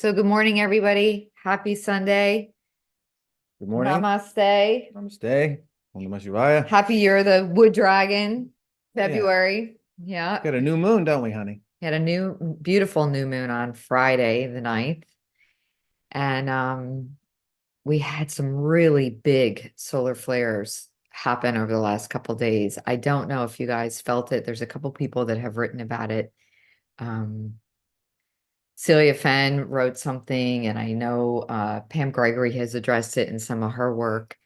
So good morning, everybody. Happy Sunday. Good morning. Namaste. Namaste. Om Namah Shivaya. Happy year of the wood dragon, Yeah. February. Yeah. Got a new moon, don't we, honey? Had a beautiful new moon on Friday, the 9th. And we had some really big solar flares happen over the last couple days. I don't know if you guys felt it. There's a couple people that have written about it. Celia Fenn wrote something, and I know Pam Gregory has addressed it in some of her work.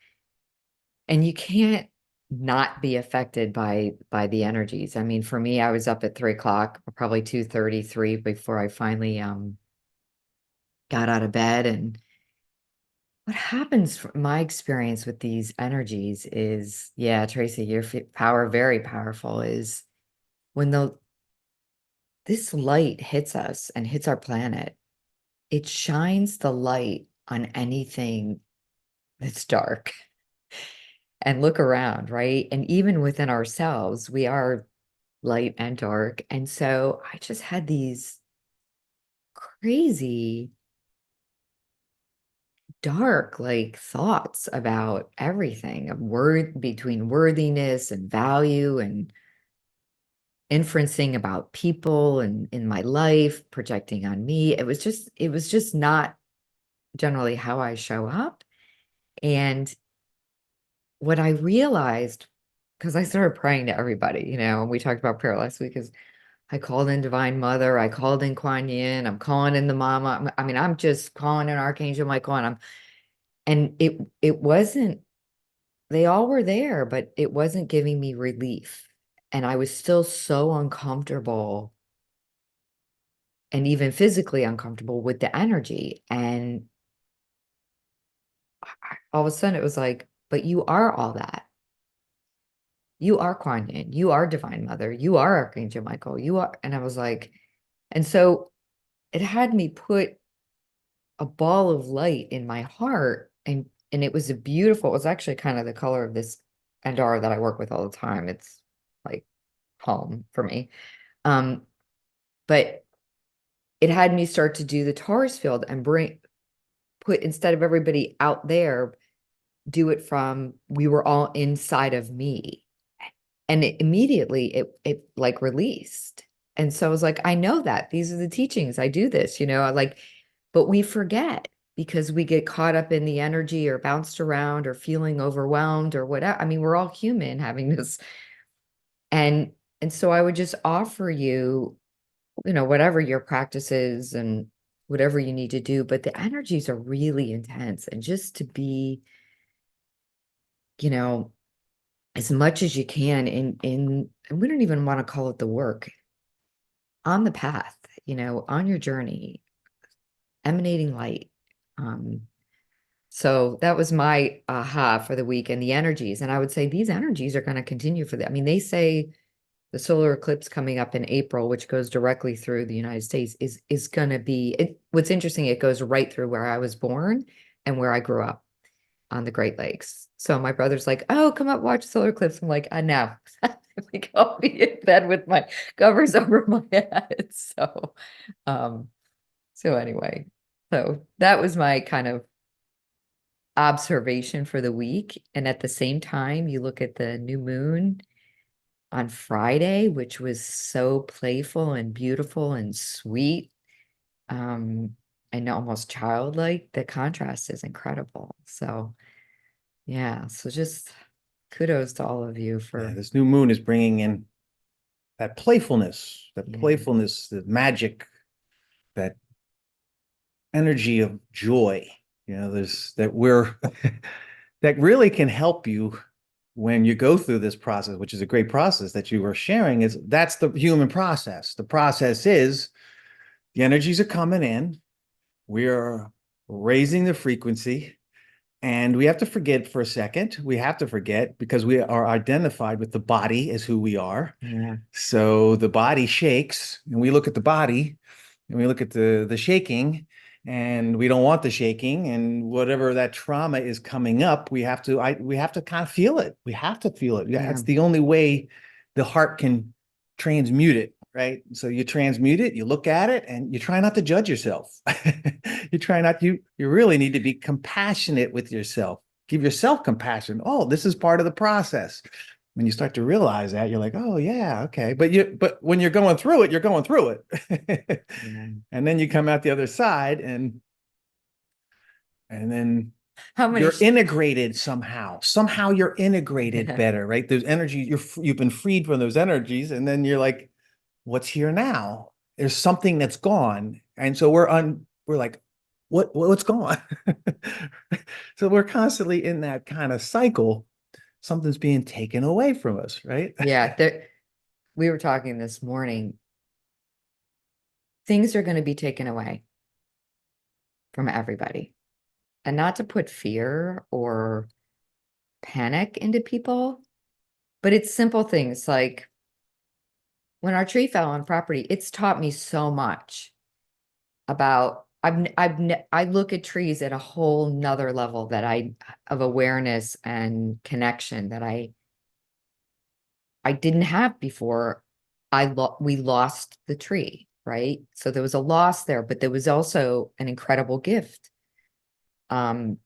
And you can't not be affected by the energies. I mean, for me, I was up at 3 o'clock, probably 2:33 before I finally got out of bed. And what happens from my experience with these energies is, yeah, Tracy, your power, very powerful, is when this light hits us and hits our planet, it shines the light on anything that's dark. And look around, right? And even within ourselves, we are light and dark. And so I just had these crazy dark like thoughts about everything of between worthiness and value and inferencing about people and in my life, projecting on me. It was just not generally how I show up. And what I realized, because I started praying to everybody, and we talked about prayer last week, is I called in Divine Mother, I called in Kuan Yin, I'm calling in the Mama. I mean, I'm just calling in Archangel Michael, and it wasn't, they all were there, but it wasn't giving me relief. And I was still so uncomfortable and even physically uncomfortable with the energy. And all of a sudden it was like, but you are all that. You are Kuan Yin, you are Divine Mother, you are Archangel Michael, you are. And I was like, and so it had me put a ball of light in my heart, and it was it was actually kind of the color of this Andara that I work with all the time. It's like home for me. But it had me start to do the Taurus field and put, instead of everybody out there, do it from, we were all inside of me. And immediately it like released. And so I was like, I know that these are the teachings. I do this, I like, but we forget because we get caught up in the energy or bounced around or feeling overwhelmed or whatever. I mean, we're all human having this. And so I would just offer you, whatever your practice is and whatever you need to do, but the energies are really intense. And just to be, as much as you can in and we don't even want to call it the work, on the path, on your journey, emanating light. So that was my aha for the week, and the energies. And I would say these energies are going to continue for that. I mean, they say the solar eclipse coming up in April, which goes directly through the United States, is going to be what's interesting, it goes right through where I was born and where I grew up on the Great Lakes. So my brother's like, "Oh, come up, watch solar eclipse." I'm like, no. Like, I'll be in bed with my covers over my head. Um, so anyway, so that was my kind of observation for the week. And at the same time, you look at the new moon on Friday, which was so playful and beautiful and sweet, and almost childlike. The contrast is incredible. So yeah, so just kudos to all of you Yeah, for, this new moon is bringing in that playfulness, yeah, the magic, that energy of joy. There's that we're that really can help you when you go through this process, which is a great process that you were sharing. That's the human process. The process is the energies are coming in, we are raising the frequency. And we have to forget for a second. We have to forget because we are identified with the body as who we are. yeah, So the body shakes, and we look at the body, and we look at the shaking, and we don't want the shaking. And whatever that trauma is coming up, we have to kind of feel it. We have to feel it. Yeah, yeah, it's the only way the heart can transmute it, right? So you transmute it, you look at it, and you try not to judge yourself. You try not you really need to be compassionate with yourself. Give yourself compassion. Oh, this is part of the process. When you start to realize that, you're like, oh yeah, okay. But when you're going through it, you're going through it. Yeah. And then you come out the other side and then How many you're integrated somehow. Somehow you're integrated better, right? There's energy, you've been freed from those energies, and then you're like, what's here now? There's something that's gone. And so we're like, what's gone? So we're constantly in that kind of cycle. Something's being taken away from us, right? Yeah, we were talking this morning. Things are going to be taken away from everybody. And not to put fear or panic into people, but it's simple things like when our tree fell on property, it's taught me so much about I look at trees at a whole nother level that I of awareness and connection that I didn't have before. We lost the tree, right? So there was a loss there, but there was also an incredible gift. Um,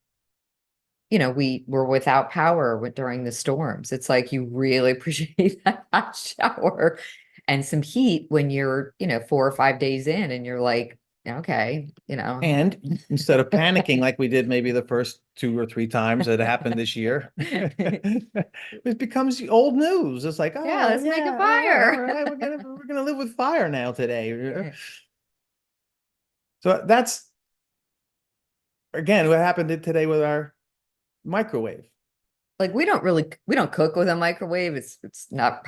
we were without power during the storms. It's like you really appreciate that hot shower and some heat when you're, 4 or 5 days in and you're like, okay, And instead of panicking like we did maybe the first 2 or 3 times that happened this year, it becomes old news. It's like, yeah, oh let's make a yeah, yeah, all fire. right, we're gonna live with fire now today. So that's again what happened today with our microwave. Like we don't cook with a microwave. It's not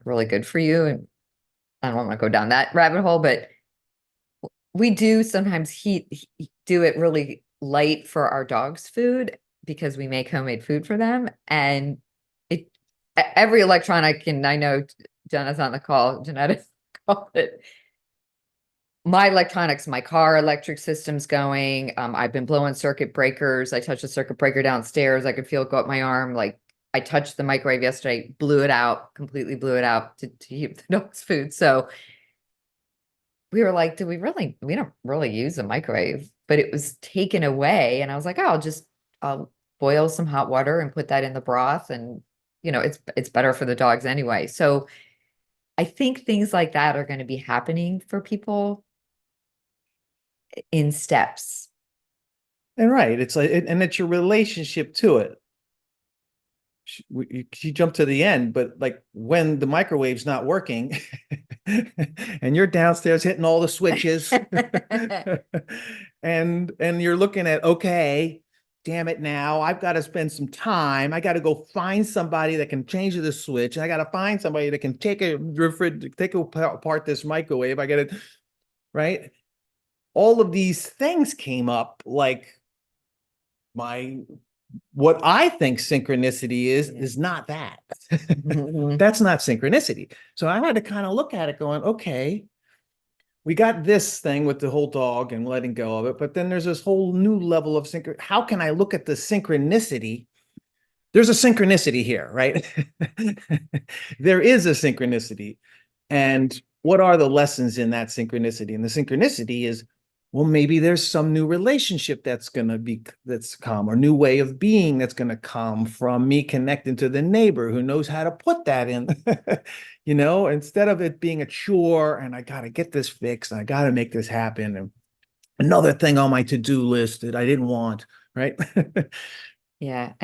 really good for you. And I don't want to go down that rabbit hole, but we do sometimes do it really light for our dogs' food because we make homemade food for them. And it every electronic, and I know Jenna's on the call, Janetta called it. My electronics, my car electric system's going. I've been blowing circuit breakers. I touched a circuit breaker downstairs. I could feel it go up my arm. Like I touched the microwave yesterday, blew it out, completely blew it out to keep the dog's food. So we were like, we don't really use a microwave, but it was taken away. And I was like, oh, I'll boil some hot water and put that in the broth. And, it's better for the dogs anyway. So I think things like that are going to be happening for people in steps. And right, it's like, and it's your relationship to it. She jumped to the end, but like when the microwave's not working and you're downstairs hitting all the switches and you're looking at, okay, damn it, now I've got to spend some time. I got to go find somebody that can change the switch. I got to find somebody that can take apart this microwave. I got to, right? All of these things came up like my what I think synchronicity is not that. That's not synchronicity. So I had to kind of look at it going, okay, we got this thing with the whole dog and letting go of it, but then there's this whole new level of synchro. How can I look at the synchronicity? There's a synchronicity here, right? There is a synchronicity. And what are the lessons in that synchronicity? And the synchronicity is, well, maybe there's some new relationship that's come, or new way of being that's going to come from me connecting to the neighbor who knows how to put that in. Instead of it being a chore and I got to get this fixed and I got to make this happen. And another thing on my to-do list that I didn't want, right? Yeah.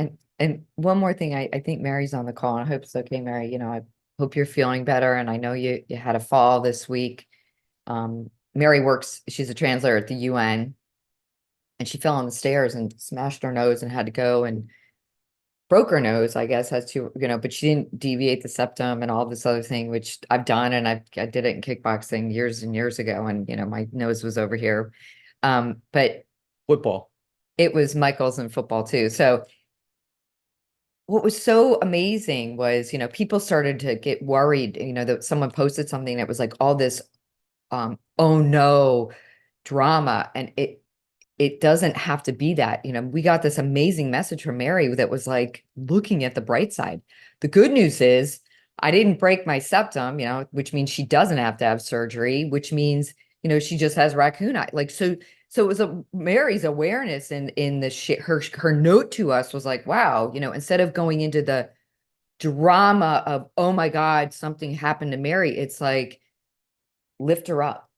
And one more thing, I think Mary's on the call, and I hope it's okay, Mary. I hope you're feeling better. And I know you had a fall this week. Mary she's a translator at the UN, and she fell on the stairs and smashed her nose and had to go and broke her nose, I guess, but she didn't deviate the septum and all this other thing, which I've done. And I did it in kickboxing years and years ago. And, my nose was over here. But Football. it was Michael's in football too. So what was so amazing was, people started to get worried, that someone posted something that was like all this, oh no, drama. And it doesn't have to be that. We got this amazing message from Mary that was like looking at the bright side. The good news is I didn't break my septum, which means she doesn't have to have surgery, which means, she just has raccoon eye. Like, so it was Mary's awareness in the shit. Her note to us was like, wow, instead of going into the drama of, oh my God, something happened to Mary, it's like, lift her up,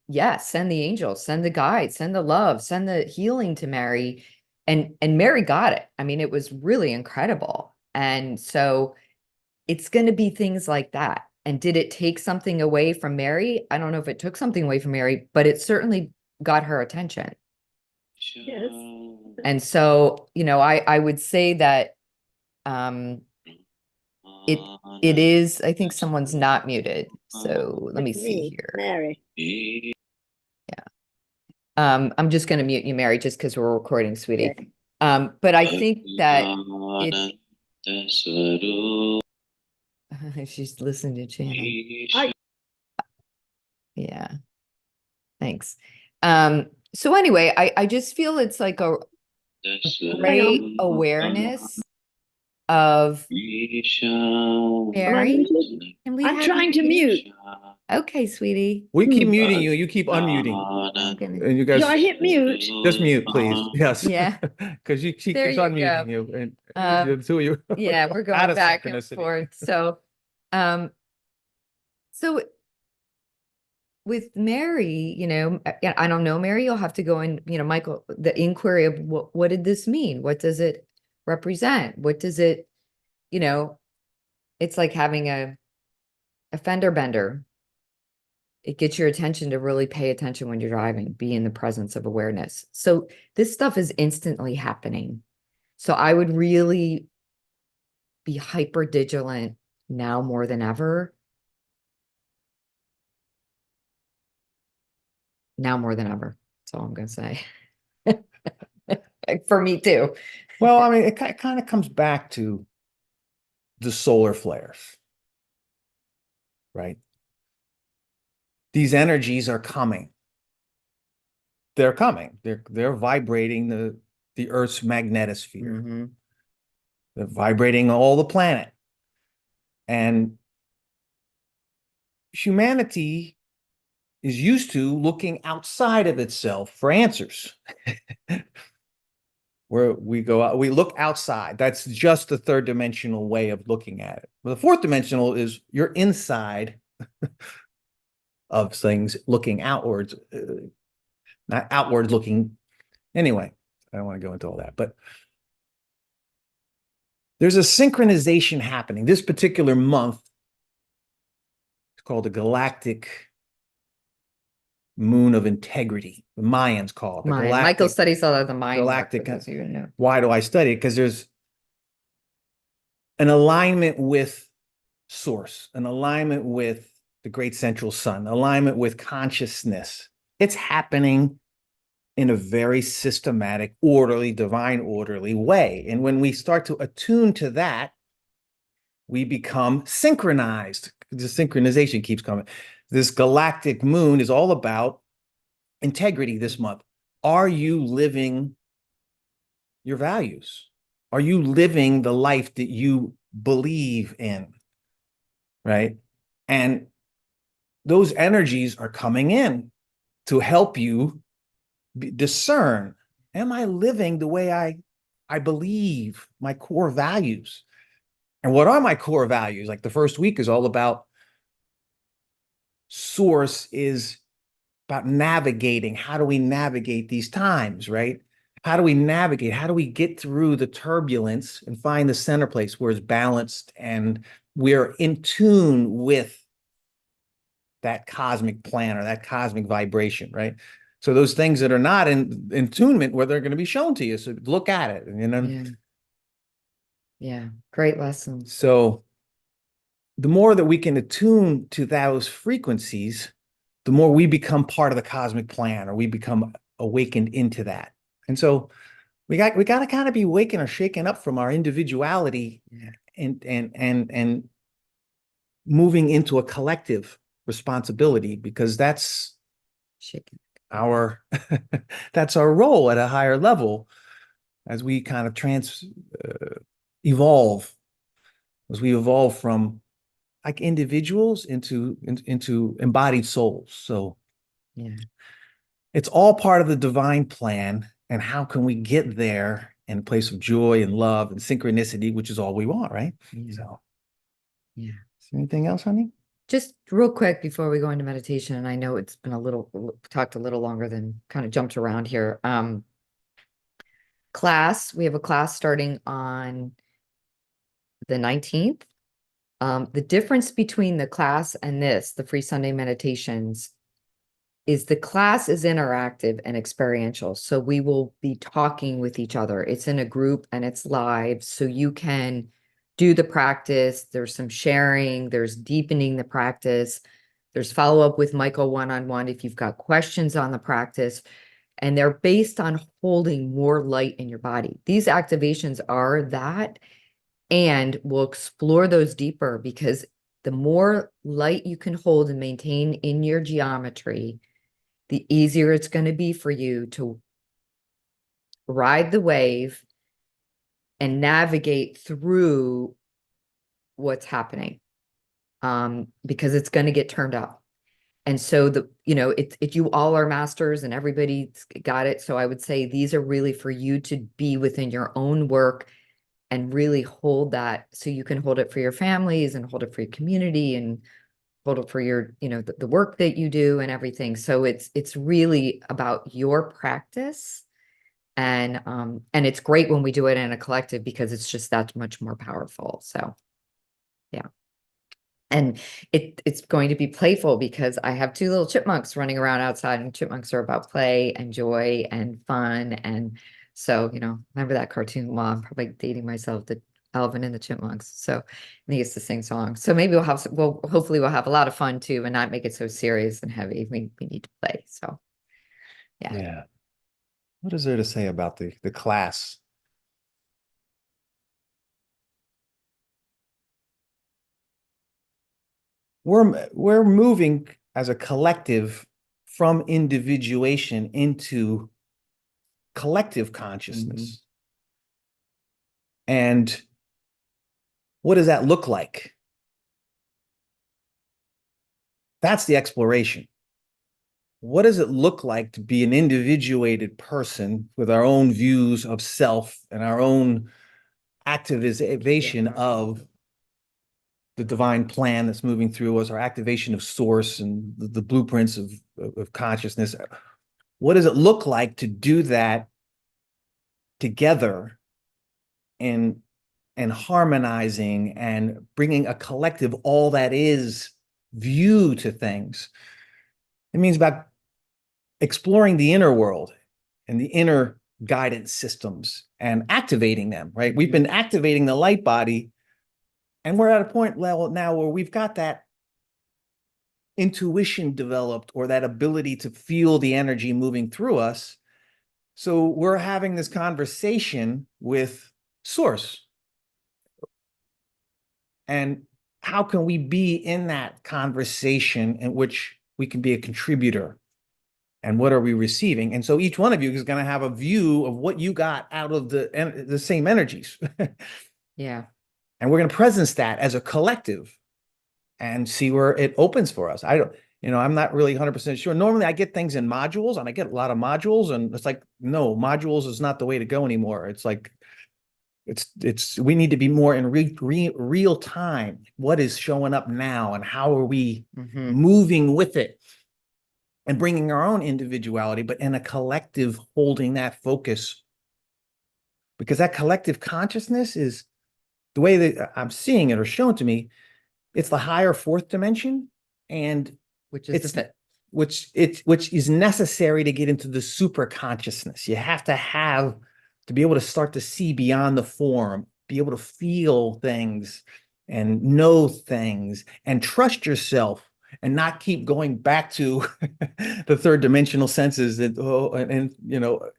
yeah, send the angels, send the guides, send the love, send the healing to Mary. And Mary got it. I mean, it was really incredible. And so it's going to be things like that. And did it take something away from Mary? I don't know if it took something away from Mary, but it certainly got her attention. Yes. And so, I would say that um it it is, I think someone's not muted. So let me It's see me, here. Mary. I'm just going to mute you, Mary, just because we're recording, sweetie. Okay. But I think that she's listening to chanting. Yeah, thanks. So anyway, I just feel it's like a great awareness of Mary. Can we I'm have trying to mute. Okay, sweetie. We keep muting you. You keep unmuting. I'm gonna. And you Do I guys hit mute? just mute, please. Yes. Yeah. Because she There keeps you unmuting go. you. And Um, the two of you Yeah, we're out going of back and synchronicity. forth. Um, so with Mary, I don't know, Mary, you'll have to go in, Michael, the inquiry of what did this mean? What does it represent? What does it, you know, it's like having a fender bender. It gets your attention to really pay attention when you're driving, be in the presence of awareness. So this stuff is instantly happening. So I would really be hyper vigilant now more than ever. Now more than ever. That's all I'm going to say. For me too. Well, I mean, it kind of comes back to the solar flares, right? These energies are coming. They're coming. They're vibrating the Earth's magnetosphere. Mm-hmm. They're vibrating all the planet. And humanity is used to looking outside of itself for answers. Where we go out, we look outside. That's just the third dimensional way of looking at it. But the fourth dimensional is you're inside of things looking outwards, not outward looking. Anyway, I don't want to go into all that, but there's a synchronization happening. This particular month is called the galactic moon of integrity. The Mayans call it the galactic. Michael studies all of the mind galactic. work, you know. Why do I study it? Because there's an alignment with source, an alignment with the great central sun, alignment with consciousness. It's happening in a very systematic, orderly, divine, orderly way. And when we start to attune to that, we become synchronized. The synchronization keeps coming. This galactic moon is all about integrity this month. Are you living your values? Are you living the life that you believe in? Right? And those energies are coming in to help you discern, am I living the way I believe, my core values? And what are my core values? Like the first week is all about source, is about navigating. How do we navigate these times, right? How do we navigate? How do we get through the turbulence and find the center place where it's balanced and we're in tune with that cosmic plan or that cosmic vibration, right? So those things that are not in attunement, where they're going to be shown to you. So look at it, Yeah. Great lesson. So the more that we can attune to those frequencies, the more we become part of the cosmic plan, or we become awakened into that. And so we got to kind of be waking or shaken up from our individuality and moving into a collective responsibility, because that's our that's our role at a higher level as we kind of evolve as we evolve from like individuals into embodied souls. So Yeah. it's all part of the divine plan. And how can we get there in a place of joy and love and synchronicity, which is all we want, right? Yeah. So, Yeah. is there anything else, honey? Just real quick before we go into meditation, and I know it's been talked a little longer than kind of jumped around here. We have a class starting on the 19th. The difference between the class and the free Sunday meditations, is the class is interactive and experiential. So we will be talking with each other. It's in a group and it's live. So you can do the practice. There's some sharing, there's deepening the practice. There's follow up with Michael one-on-one if you've got questions on the practice. And they're based on holding more light in your body. These activations are that, and we'll explore those deeper because the more light you can hold and maintain in your geometry, the easier it's going to be for you to ride the wave and navigate through what's happening, because it's going to get turned up. And so you all are masters and everybody's got it. So I would say these are really for you to be within your own work and really hold that, so you can hold it for your families and hold it for your community and hold it for your, the work that you do and everything. So it's really about your practice. And it's great when we do it in a collective because it's just that much more powerful. So yeah. And it's going to be playful because I have two little chipmunks running around outside, and chipmunks are about play and joy and fun. And so, remember that cartoon? Well, I'm probably dating myself, the Alvin and the Chipmunks. So they used to sing songs. So maybe hopefully we'll have a lot of fun too and not make it so serious and heavy. We need to play. So yeah. Yeah. What is there to say about the class? We're moving as a collective from individuation into collective consciousness. And what does that look like? That's the exploration. What does it look like to be an individuated person with our own views of self and our own activation of the divine plan that's moving through us, our activation of source and the blueprints of consciousness? What does it look like to do that together and harmonizing and bringing a collective all that is view to things? It means about exploring the inner world and the inner guidance systems and activating them, right? We've been activating the light body, and we're at a point level now where we've got that intuition developed, or that ability to feel the energy moving through us. So we're having this conversation with source. And how can we be in that conversation in which we can be a contributor? And what are we receiving? And so each one of you is going to have a view of what you got out of the same energies. Yeah. And we're going to presence that as a collective and see where it opens for us. I'm not really 100% sure. Normally I get things in modules, and I get a lot of modules, and it's like, no, modules is not the way to go anymore. It's like, we need to be more in real time. What is showing up now, and how are we moving with it and bringing our own individuality, but in a collective holding that focus? Because that collective consciousness is the way that I'm seeing it or shown to me. It's the higher fourth dimension, and Which is the fifth. which is necessary to get into the super consciousness. You have to be able to start to see beyond the form, be able to feel things and know things and trust yourself, and not keep going back to the third dimensional senses that,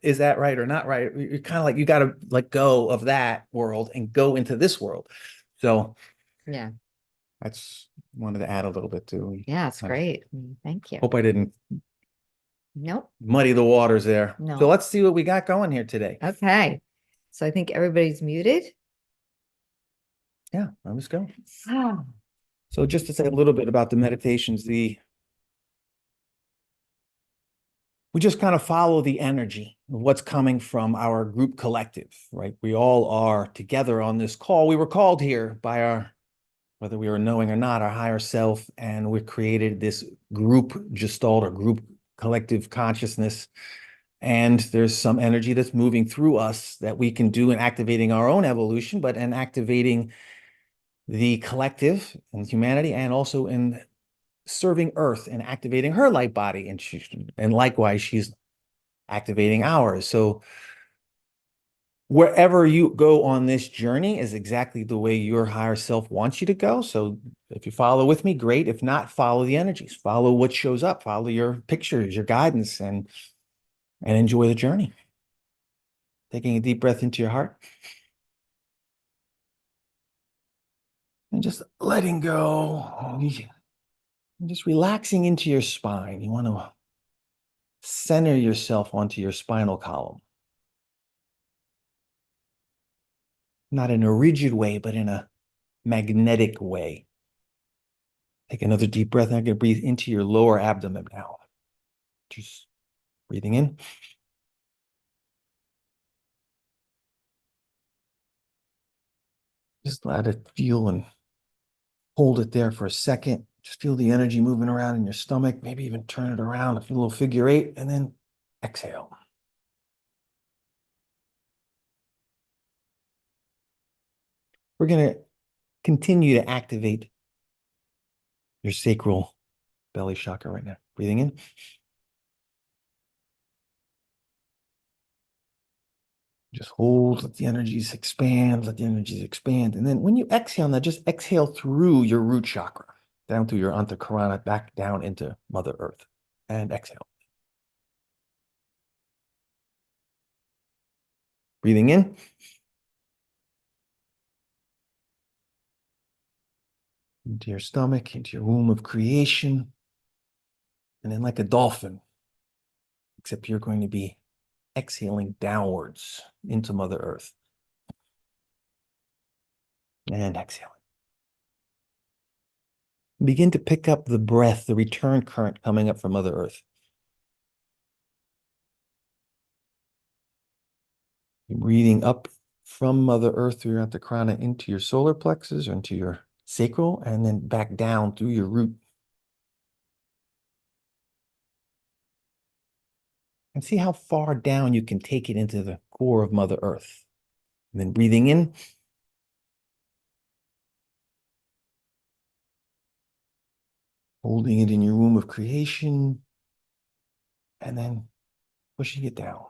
is that right or not right? You're kind of like, you got to let go of that world and go into this world. So Yeah. that's wanted to add a little bit too. Yeah, it's great. Thank you. Hope I didn't Nope. muddy the waters there. No. So let's see what we got going here today. Okay. So I think everybody's muted. Yeah, let's go. Ah. So just to say a little bit about the meditations, we just kind of follow the energy of what's coming from our group collective, right? We all are together on this call. We were called here by our, whether we were knowing or not, our higher self, and we created this group gestalt or group collective consciousness. And there's some energy that's moving through us that we can do in activating our own evolution, but in activating the collective and humanity, and also in serving Earth and activating her light body. And likewise, she's activating ours. So wherever you go on this journey is exactly the way your higher self wants you to go. So if you follow with me, great. If not, follow the energies, follow what shows up, follow your pictures, your guidance, and enjoy the journey. Taking a deep breath into your heart and just letting go. And just relaxing into your spine. You want to center yourself onto your spinal column. Not in a rigid way, but in a magnetic way. Take another deep breath. And I'm going to breathe into your lower abdomen now. Just breathing in. Just let it feel and hold it there for a second. Just feel the energy moving around in your stomach. Maybe even turn it around, a little figure eight, and then exhale. We're going to continue to activate your sacral belly chakra right now. Breathing in. Just hold, let the energies expand, let the energies expand. And then when you exhale now, just exhale through your root chakra, down through your Antakarana, back down into Mother Earth. And exhale. Breathing in. Into your stomach, into your womb of creation. And then like a dolphin, except you're going to be exhaling downwards into Mother Earth. And exhaling. Begin to pick up the breath, the return current coming up from Mother Earth. You're breathing up from Mother Earth through your Antakarana into your solar plexus or into your sacral, and then back down through your root. And see how far down you can take it into the core of Mother Earth. And then breathing in. Holding it in your womb of creation. And then pushing it down.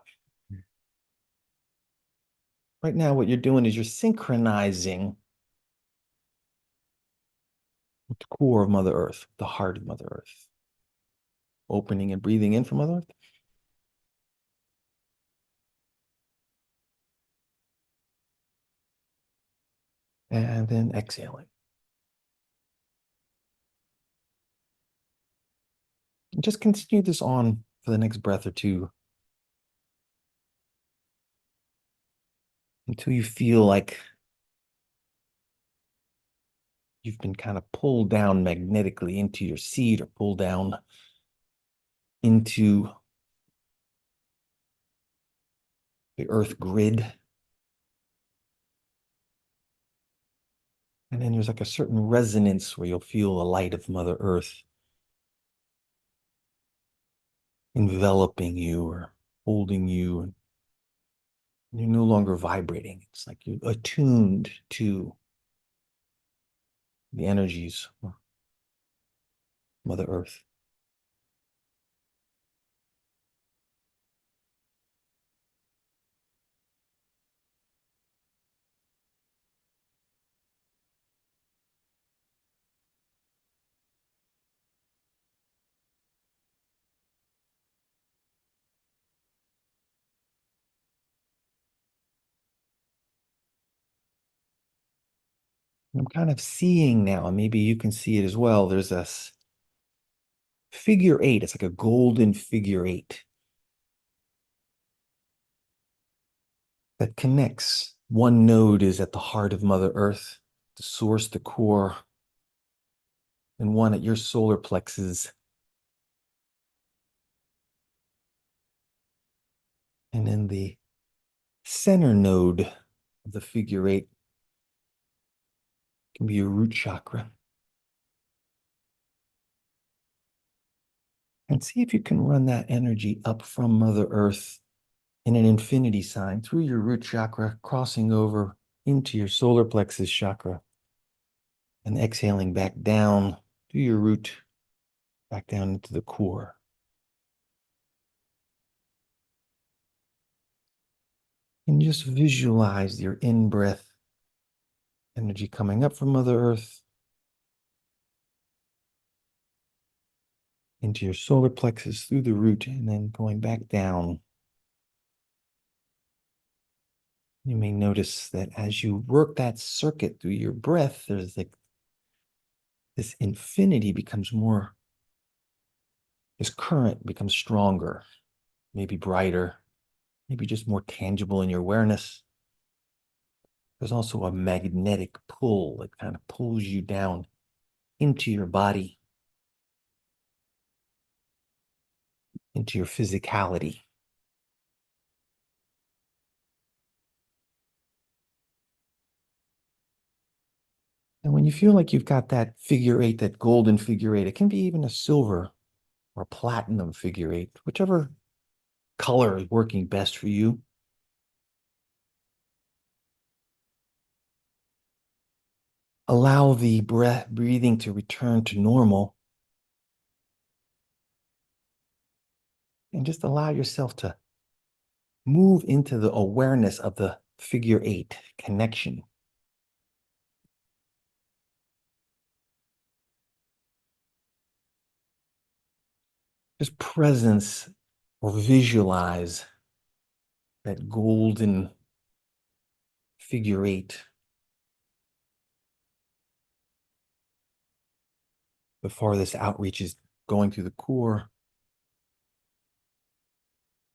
Right now, what you're doing is you're synchronizing with the core of Mother Earth, the heart of Mother Earth. Opening and breathing in from Mother Earth. And then exhaling. And just continue this on for the next breath or two until you feel like you've been kind of pulled down magnetically into your seat or pulled down into the earth grid. And then there's like a certain resonance where you'll feel the light of Mother Earth enveloping you or holding you. And you're no longer vibrating. It's like you're attuned to the energies of Mother Earth. And I'm kind of seeing now, and maybe you can see it as well. There's this figure eight. It's like a golden figure eight that connects. One node is at the heart of Mother Earth. the source, the core, and one at your solar plexus. And then the center node of the figure eight can be your root chakra. And see if you can run that energy up from Mother Earth in an infinity sign through your root chakra, crossing over into your solar plexus chakra, and exhaling back down through your root, back down into the core. And just visualize your in-breath energy coming up from Mother Earth into your solar plexus through the root and then going back down. You may notice that as you work that circuit through your breath, there's like this infinity becomes more, this current becomes stronger, maybe brighter, maybe just more tangible in your awareness. There's also a magnetic pull that kind of pulls you down into your body, into your physicality. And when you feel like you've got that figure eight, that golden figure eight, it can be even a silver or platinum figure eight, whichever color is working best for you. Allow the breathing to return to normal. And just allow yourself to move into the awareness of the figure eight connection. Just presence or visualize that golden figure eight. The farthest outreach is going through the core,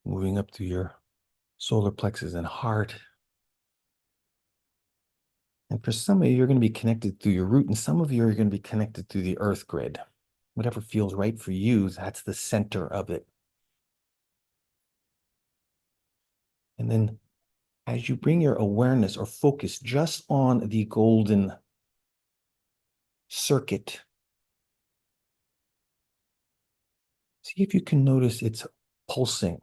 moving up through your solar plexus and heart. And for some of you, you're going to be connected through your root, and some of you are going to be connected through the earth grid. Whatever feels right for you, that's the center of it. And then as you bring your awareness or focus just on the golden circuit, see if you can notice it's pulsing.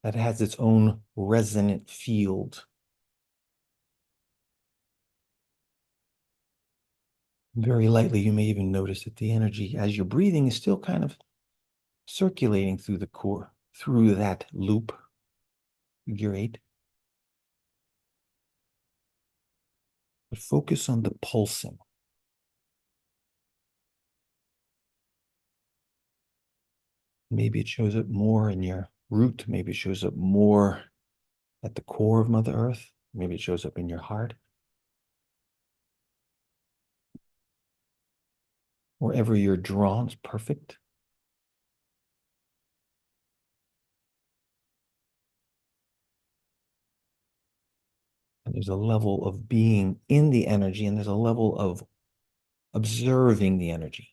That has its own resonant field. Very lightly, you may even notice that the energy, as you're breathing, is still kind of circulating through the core, through that loop, figure eight. But focus on the pulsing. Maybe it shows up more in your root. Maybe it shows up more at the core of Mother Earth. Maybe it shows up in your heart. Wherever you're drawn is perfect. And there's a level of being in the energy, and there's a level of observing the energy.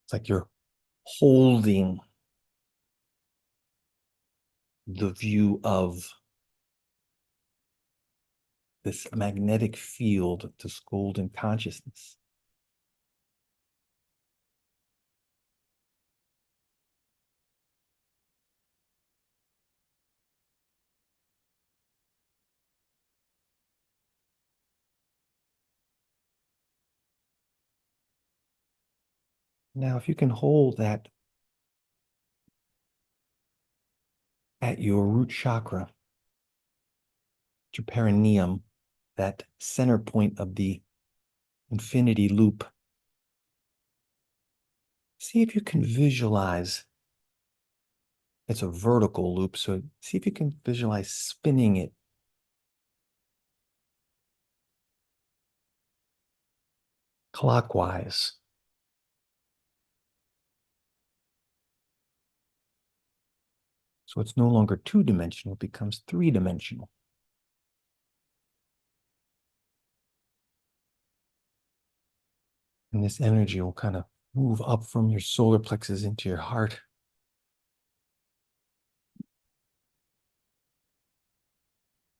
It's like you're holding the view of this magnetic field, this golden consciousness. Now, if you can hold that at your root chakra, your perineum, that center point of the infinity loop, see if you can visualize. It's a vertical loop, so see if you can visualize spinning it clockwise. So it's no longer two-dimensional, it becomes three-dimensional. And this energy will kind of move up from your solar plexus into your heart.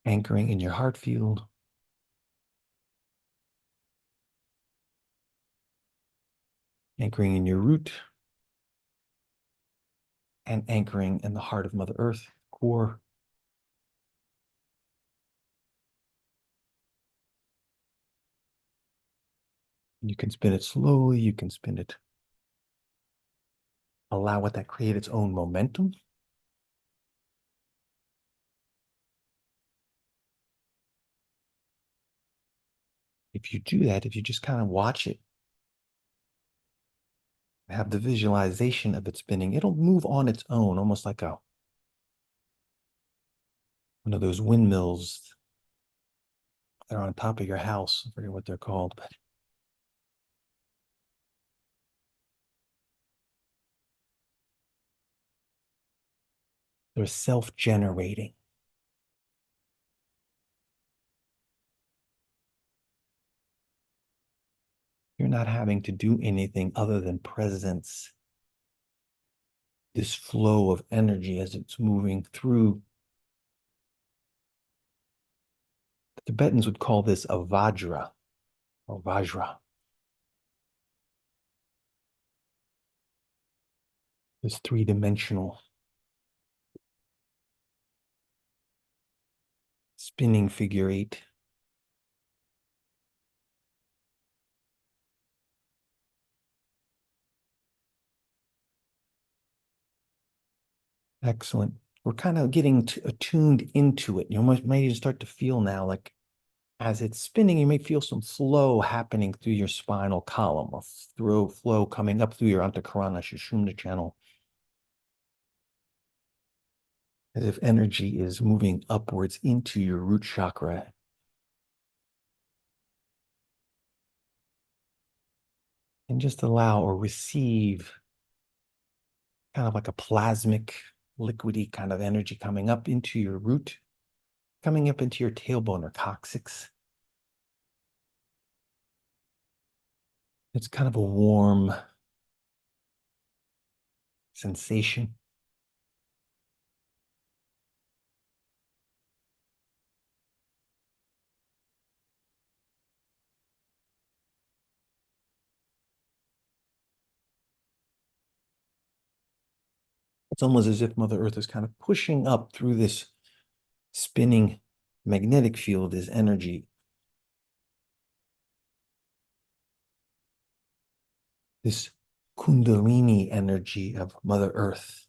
Anchoring in your heart field. Anchoring in your root. And anchoring in the heart of Mother Earth, core. You can spin it slowly, you can spin it. Allow it to create its own momentum. If you do that, if you just kind of watch it, have the visualization of it spinning, it'll move on its own, almost like one of those windmills that are on top of your house. I forget what they're called, but they're self-generating. You're not having to do anything other than presence this flow of energy as it's moving through. The Tibetans would call this a vajra or vajra. This three-dimensional spinning figure eight. Excellent. We're kind of getting attuned into it. You might even start to feel now, like as it's spinning, you may feel some flow happening through your spinal column, or through flow coming up through your Antakarana Sushumna channel. As if energy is moving upwards into your root chakra. And just allow or receive kind of like a plasmic, liquidy kind of energy coming up into your root, coming up into your tailbone or coccyx. It's kind of a warm sensation. It's almost as if Mother Earth is kind of pushing up through this spinning magnetic field, this energy. This Kundalini energy of Mother Earth.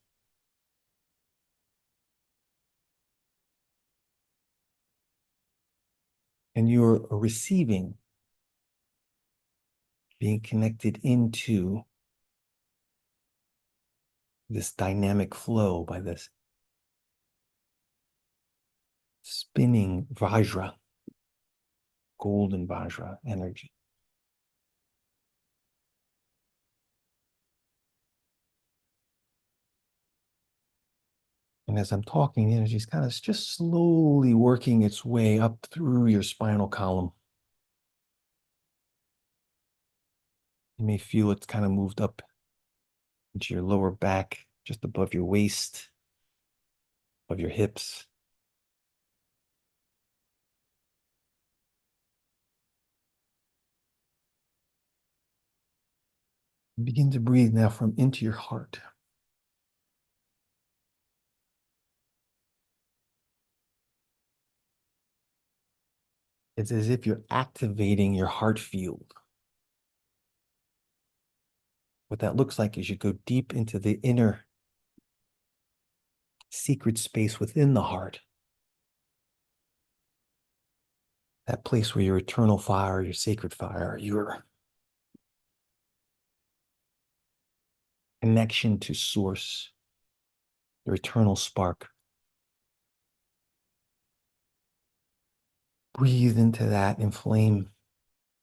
And you're receiving, being connected into this dynamic flow by this spinning Vajra, golden Vajra energy. And as I'm talking, the energy is kind of just slowly working its way up through your spinal column. You may feel it's kind of moved up into your lower back, just above your waist, above your hips. Begin to breathe now from into your heart. It's as if you're activating your heart field. What that looks like is you go deep into the inner secret space within the heart. That place where your eternal fire, your sacred fire, your connection to source, your eternal spark. Breathe into that, inflame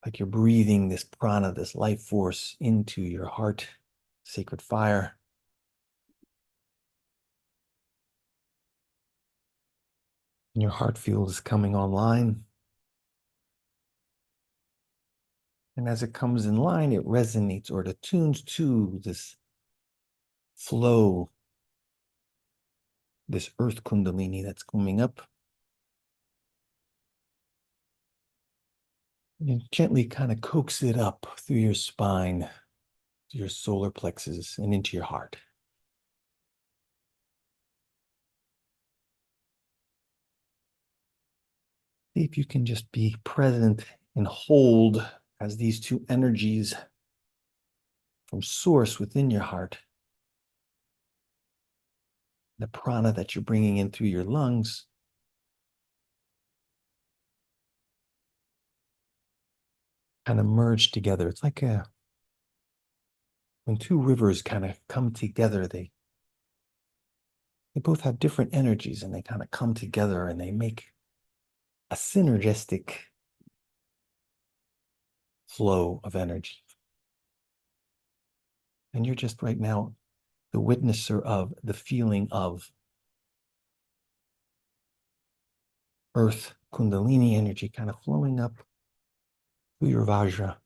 Like you're breathing this prana, this life force into your heart, sacred fire. And your heart field is coming online. And as it comes in line, it resonates or it attunes to this flow, this earth Kundalini that's coming up. And you gently kind of coax it up through your spine, to your solar plexus, and into your heart. See if you can just be present and hold as these two energies from source within your heart, the prana that you're bringing in through your lungs, kind of merge together. It's like when two rivers kind of come together, they both have different energies and they kind of come together and they make a synergistic flow of energy. And you're just right now the witnesser of the feeling of earth Kundalini energy kind of flowing up through your Vajra,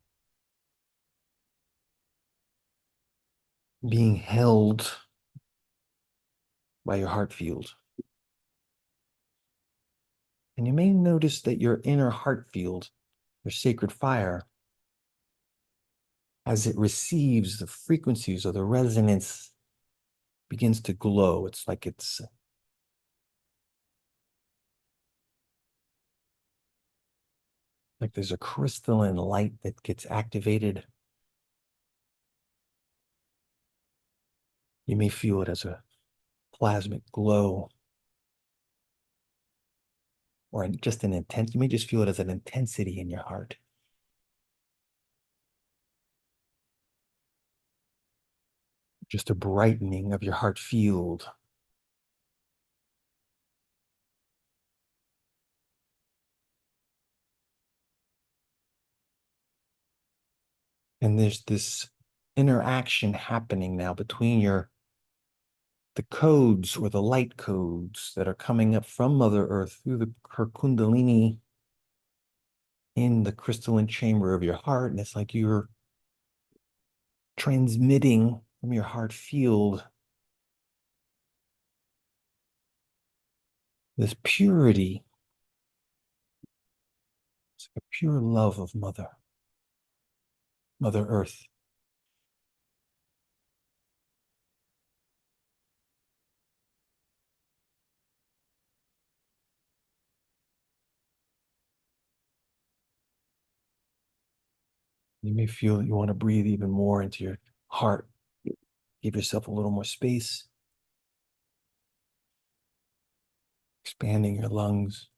being held by your heart field. And you may notice that your inner heart field, your sacred fire, as it receives the frequencies or the resonance, begins to glow. It's like there's a crystalline light that gets activated. You may feel it as a plasmic glow or just an intense, you may just feel it as an intensity in your heart. Just a brightening of your heart field. And there's this interaction happening now between the codes or the light codes that are coming up from Mother Earth through her Kundalini in the crystalline chamber of your heart. And it's like you're transmitting from your heart field this purity. It's like a pure love of Mother Earth. You may feel that you want to breathe even more into your heart. Give yourself a little more space, expanding your lungs.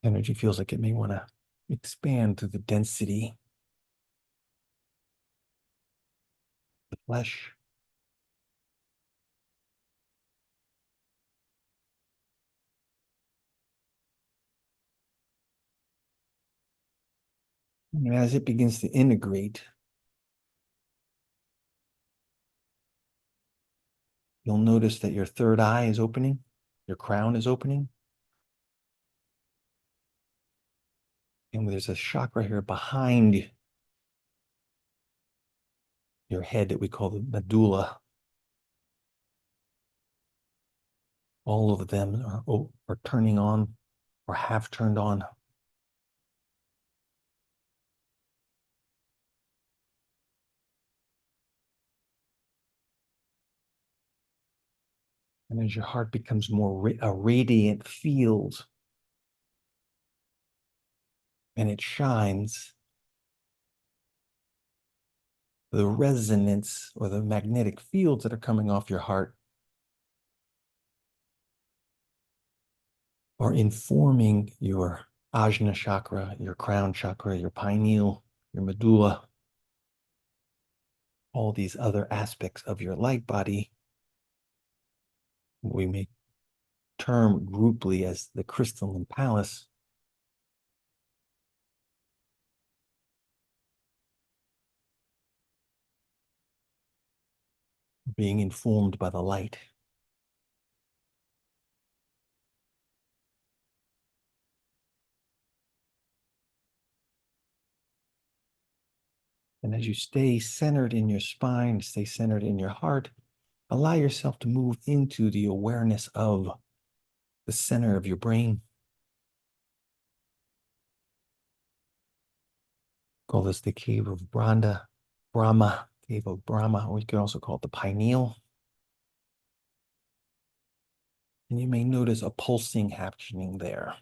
Energy feels like it may want to expand through the density, the flesh. And as it begins to integrate, you'll notice that your third eye is opening, your crown is opening. And there's a chakra here behind your head that we call the medulla. All of them are turning on or have turned on. And as your heart becomes more a radiant field and it shines, the resonance or the magnetic fields that are coming off your heart are informing your ajna chakra, your crown chakra, your pineal, your medulla, all these other aspects of your light body. We may term grouply as the crystalline palace. being informed by the light. And as you stay centered in your spine, stay centered in your heart, allow yourself to move into the awareness of the center of your brain. Call this the cave of Brahma, cave of Brahma, or you can also call it the pineal. And you may notice a pulsing happening there.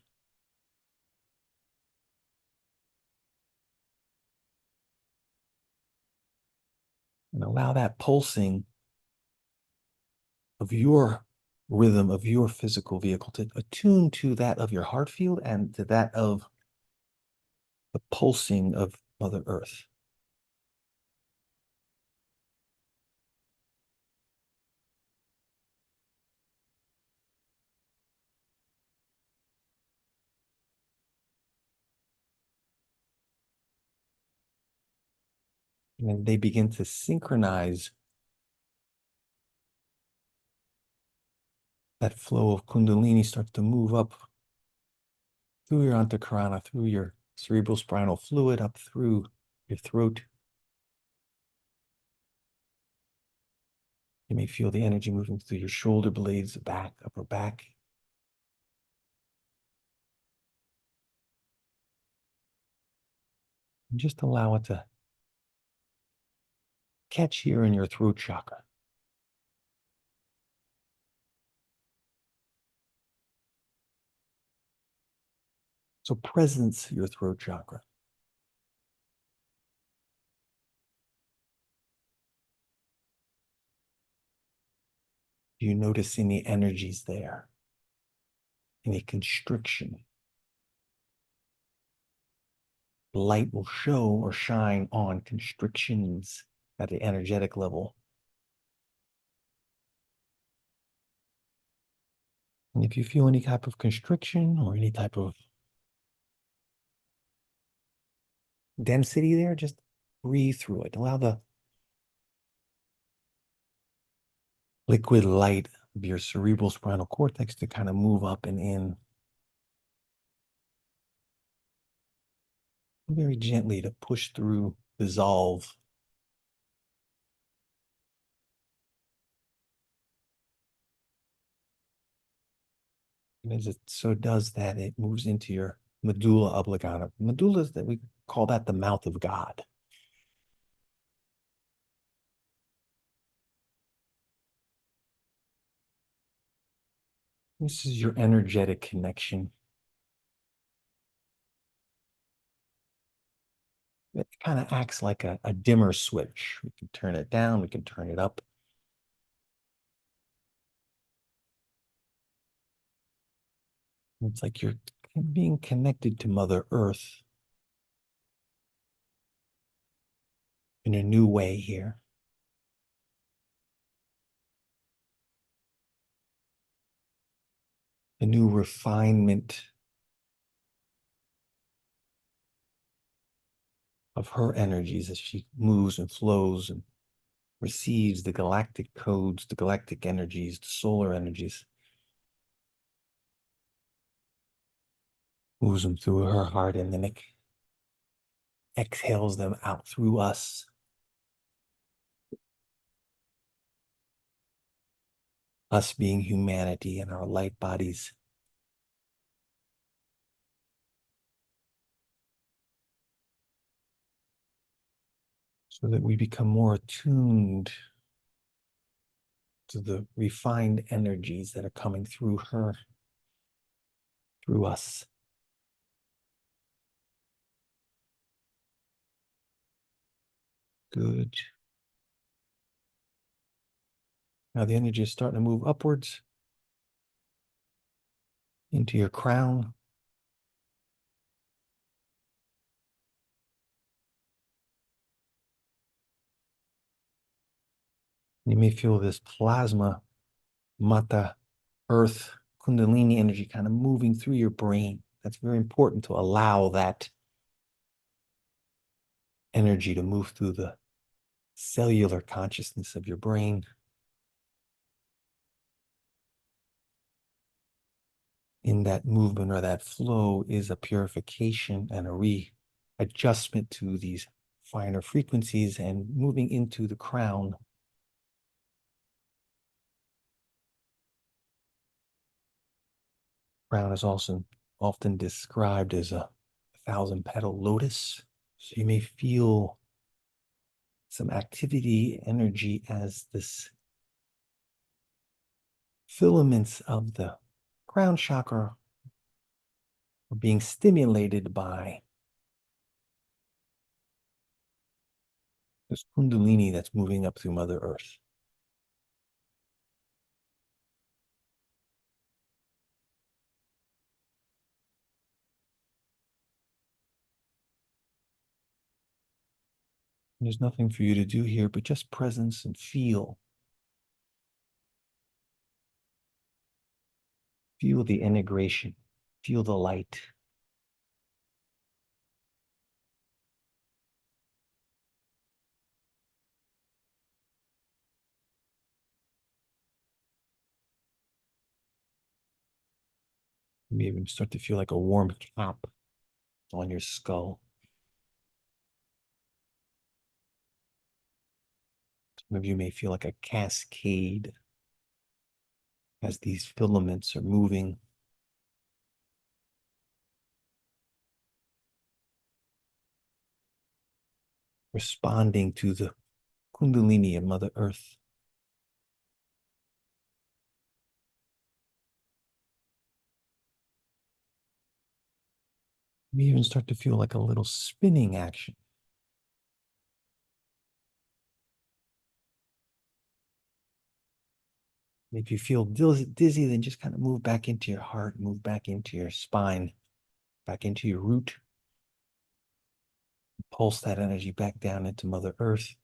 And allow that pulsing of your rhythm, of your physical vehicle to attune to that of your heart field and to that of the pulsing of Mother Earth. And they begin to synchronize that flow of Kundalini starts to move up through your antakarana, through your cerebral spinal fluid, up through your throat. You may feel the energy moving through your shoulder blades, back, upper back. And just allow it to catch here in your throat chakra. So presence your throat chakra. Do you notice any energies there? Any constriction? Light will show or shine on constrictions at the energetic level. And if you feel any type of constriction or any type of density there, just breathe through it. Allow the liquid light of your cerebral spinal cortex to kind of move up and in very gently to push through, dissolve. And as it so does that, it moves into your medulla oblongata. Medulla is that we call that the mouth of God. This is your energetic connection. It kind of acts like a dimmer switch. We can turn it down, we can turn it up. It's like you're being connected to Mother Earth in a new way here. A new refinement of her energies as she moves and flows and receives the galactic codes, the galactic energies, the solar energies, moves them through her heart, and then it exhales them out through us. Us being humanity and our light bodies. So that we become more attuned to the refined energies that are coming through her, through us. Good. Now the energy is starting to move upwards into your crown. You may feel this plasma, mata, earth, Kundalini energy kind of moving through your brain. That's very important to allow that energy to move through the cellular consciousness of your brain. in that movement or that flow is a purification and a readjustment to these finer frequencies and moving into the crown. Crown is also often described as a thousand-petal lotus. So you may feel some activity, energy as this filaments of the crown chakra are being stimulated by this Kundalini that's moving up through Mother Earth. And there's nothing for you to do here, but just presence and feel. Feel the integration. Feel the light. You may even start to feel like a warm cap on your skull. Some of you may feel like a cascade as these filaments are moving, responding to the Kundalini of Mother Earth. You may even start to feel like a little spinning action. If you feel dizzy, then just kind of move back into your heart, move back into your spine, back into your root. Pulse that energy back down into Mother Earth,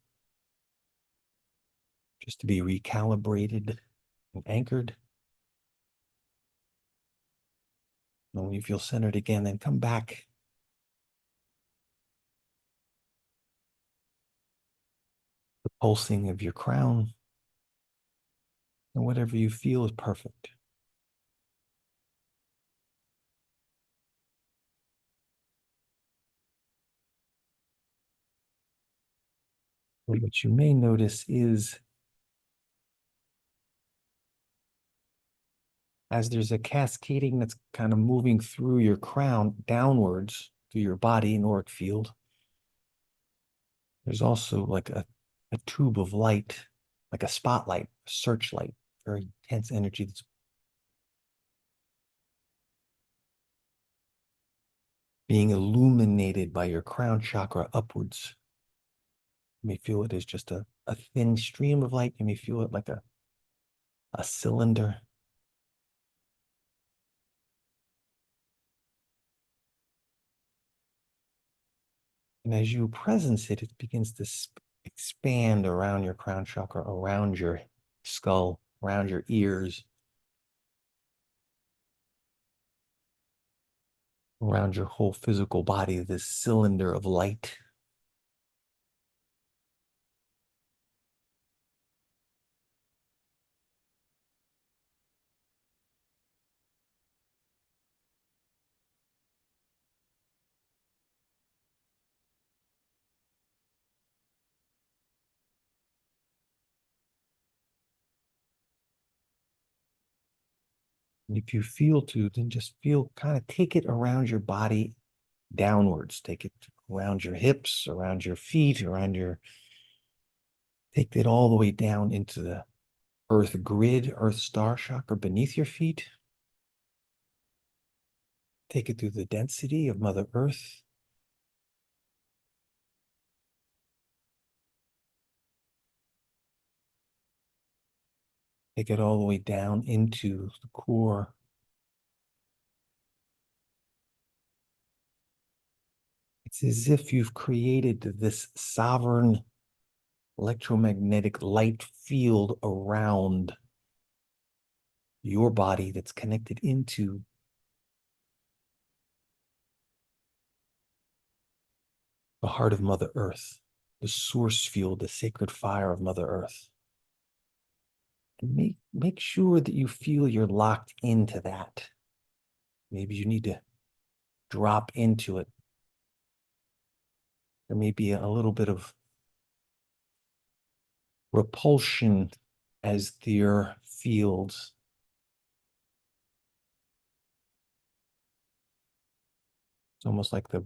just to be recalibrated and anchored. And when you feel centered again, then come back. The pulsing of your crown, and whatever you feel is perfect. What you may notice is as there's a cascading that's kind of moving through your crown downwards through your body and auric field, there's also like a tube of light, like a spotlight, a searchlight, very intense energy that's being illuminated by your crown chakra upwards. You may feel it as just a thin stream of light. You may feel it like a cylinder. And as you presence it, it begins to expand around your crown chakra, around your skull, around your ears, around your whole physical body, this cylinder of light. And if you feel to, then just feel, kind of take it around your body downwards. Take it around your hips, around your feet, take it all the way down into the earth grid, earth star chakra beneath your feet. Take it through the density of Mother Earth. Take it all the way down into the core. It's as if you've created this sovereign electromagnetic light field around your body that's connected into the heart of Mother Earth, the source field, the sacred fire of Mother Earth. And make sure that you feel you're locked into that. Maybe you need to drop into it. There may be a little bit of repulsion as their fields. It's almost like the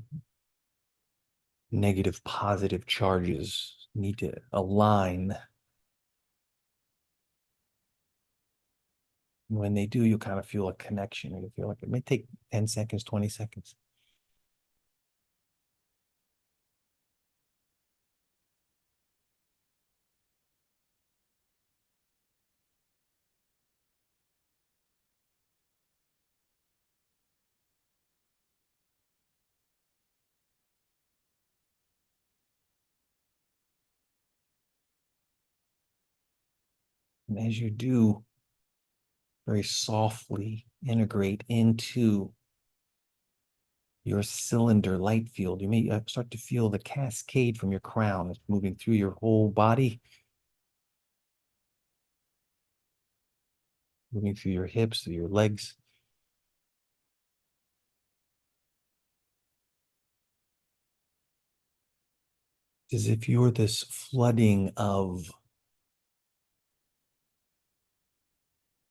negative positive charges need to align. When they do, you kind of feel a connection. You feel like it may take 10 seconds, 20 seconds. And as you do, very softly integrate into your cylinder light field. You may start to feel the cascade from your crown. It's moving through your whole body, moving through your hips, through your legs. As if you're this flooding of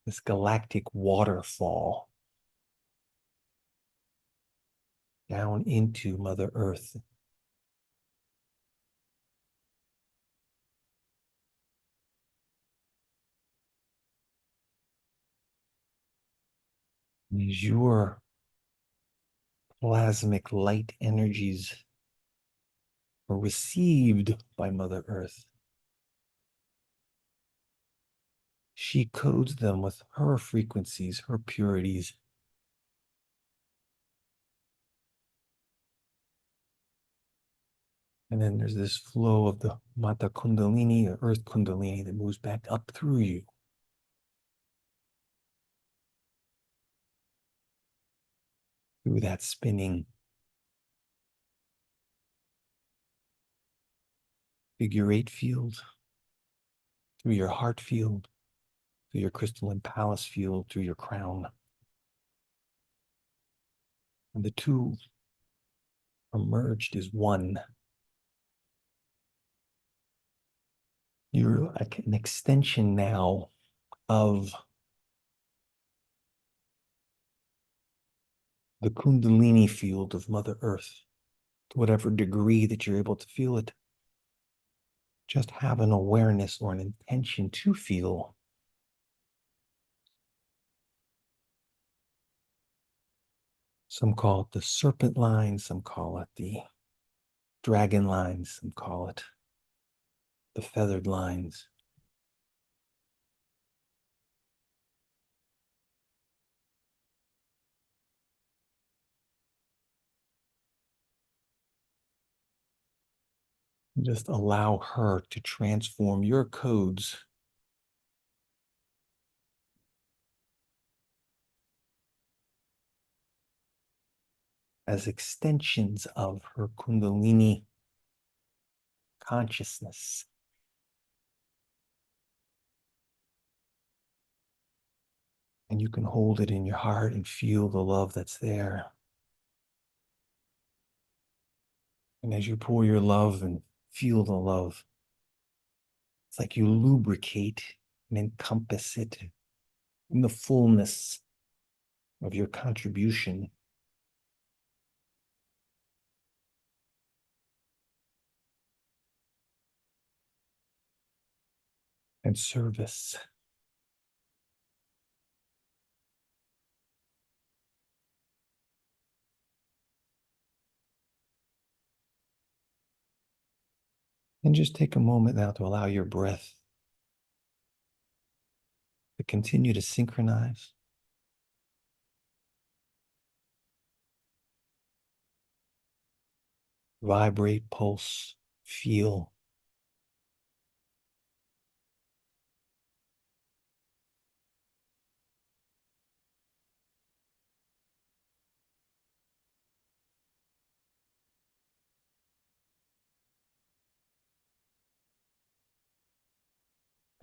this galactic waterfall down into Mother Earth. As your plasmic light energies are received by Mother Earth, she codes them with her frequencies, her purities. And then there's this flow of the Mata Kundalini, the Earth Kundalini, that moves back up through you. Through that spinning figure eight field, through your heart field, through your crystalline palace field, through your crown. And the two are merged as one. You're like an extension now of the Kundalini field of Mother Earth, to whatever degree that you're able to feel it. Just have an awareness or an intention to feel. Some call it the serpent line, some call it the dragon lines, some call it the feathered lines. Just allow her to transform your codes as extensions of her Kundalini consciousness. And you can hold it in your heart and feel the love that's there. And as you pour your love and feel the love, it's like you lubricate and encompass it in the fullness of your contribution and service. And just take a moment now to allow your breath to continue to synchronize. Vibrate, pulse, feel.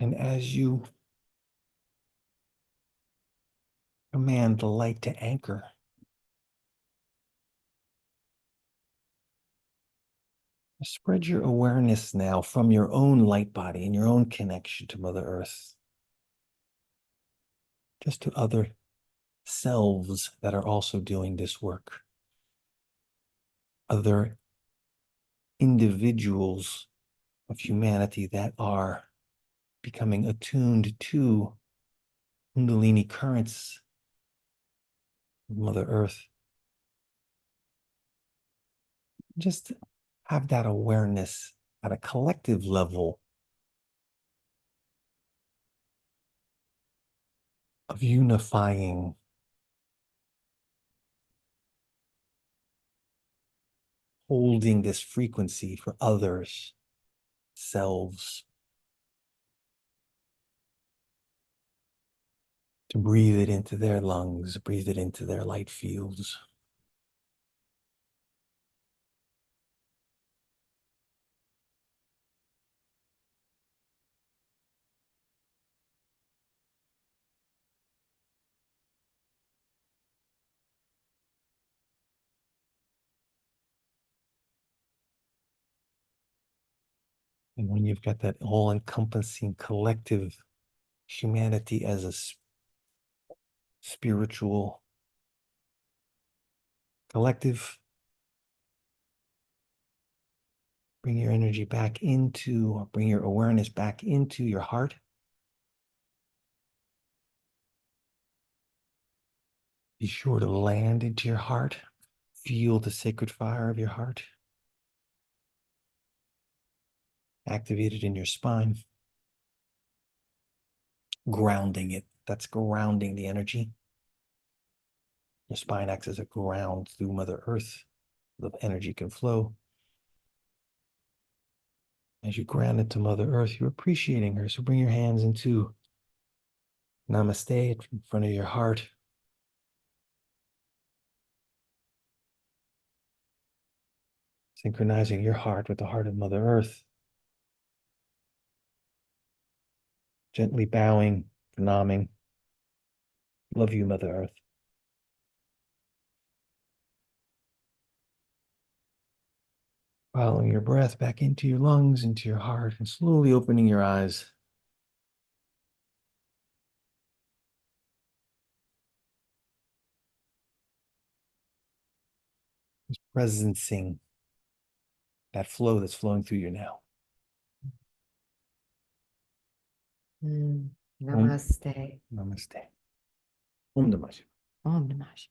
And as you command the light to anchor, Spread your awareness now from your own light body and your own connection to Mother Earth, just to other selves that are also doing this work, other individuals of humanity that are becoming attuned to Kundalini currents of Mother Earth. Just have that awareness at a collective level of unifying, holding this frequency for others, selves, to breathe it into their lungs, breathe it into their light fields. And when you've got that all-encompassing collective humanity as a spiritual collective, bring your energy back into, or bring your awareness back into your heart. Be sure to land into your heart. Feel the sacred fire of your heart. Activate it in your spine. Grounding it. That's grounding the energy. Your spine acts as a ground through Mother Earth. The energy can flow. As you ground into Mother Earth, you're appreciating her. So bring your hands into Namaste in front of your heart. Synchronizing your heart with the heart of Mother Earth. Gently bowing, pranaming. Love you, Mother Earth. Following your breath back into your lungs, into your heart, and slowly opening your eyes. Just presencing that flow that's flowing through you now. Om Namaste. Namaste. Om Namaste. Om Namaste.